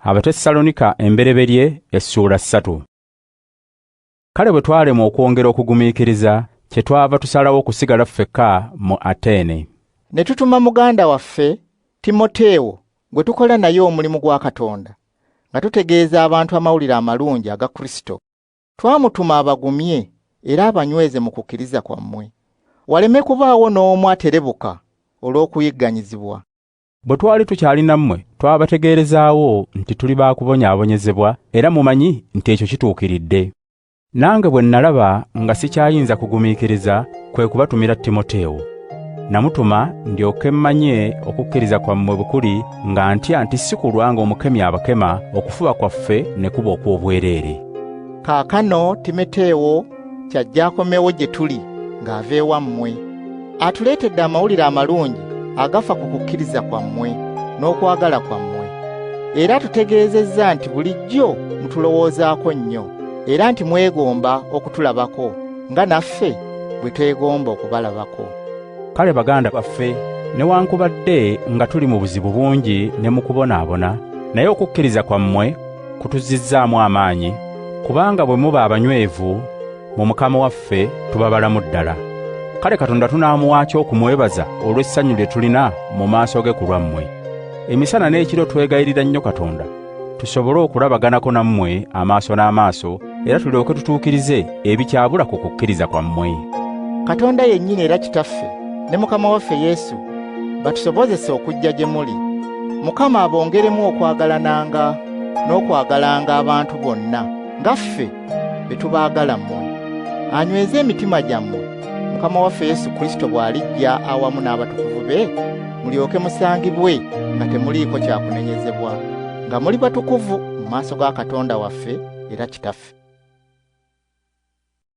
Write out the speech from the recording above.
Abasessaloniika Essuula 3. Kale bwe twalema okwongera okugumiikiriza, kye twava tusalawo okusigala ffekka mu Ateene. Ne tutuma muganda waffe Timoteewo gwe tukola naye omulimu gwa Katonda, nga tutegeeza abantu amawulire amalungi aga Kristo. Twamutuma abagumye era abanyweze mu kukkiriza kwammwe, waleme kubaawo n'omu aterebuka olw'okuyigganyizibwa. Bwe twali tukyali nammwe, twabategeerezaawo nti tuli baakubonyaabonyezebwa era mumanyi nti ekyo kituukiridde. Nange bwe nalaba nga sikyayinza kugumiikiriza, kwe kubatumira Timoteewo. Namutuma ndyoke mmanye okukkiriza kwammwe bwe kuli, nga ntya nti si kulwa ng'omukemi abakema, okufuba kwaffe ne kuba okw'obwereere. Kaakano Timoteewo kyajja akomewo gye tuli ng'ava ewammwe. Atuleetedde amawulire amalungi agafa ku kukkiriza kwammwe n'okwagala kwammwe. Era tutegeezezza nti bulijjo mutulowoozaako nnyo, era nti mwegomba okutulabako nga naffe bwe twegomba okubalabako. Kale baganda baffe, newankubadde nga tuli mu buzibu bungi ne mu kubonaabona, naye okukkiriza kwammwe kutuzizzaamu amaanyi, kubanga bwe muba abanywevu mu Mukama waffe tuba balamu ddala. Kale Katonda tunaamuwaaki okumwebaza olw'essanyu lye tulina mu maaso ge ku lwammwe. Emisana n'ekiro twegayirira nnyo Katonda tusobole okulabaganako nammwe amaaso n'amaaso, era tulyoke tutuukirize ebikyabula ku kukkiriza kwammwe. Katonda yennyini era Kitaffe ne Mukama waffe Yesu batusobozese okujja gye muli. Mukama abongeremu okwagalananga n'okwagalanga abantu bonna nga ffe be tubaagala mmwe. Anyweze emitima gyammwe Mukama waffe Yesu Kristo bw'alijja awamu n'abatukuvu be, mulyoke musangibwe nga temuliiko kyakunenyezebwa, nga muli batukuvu mu maaso ga Katonda waffe era Kitaffe.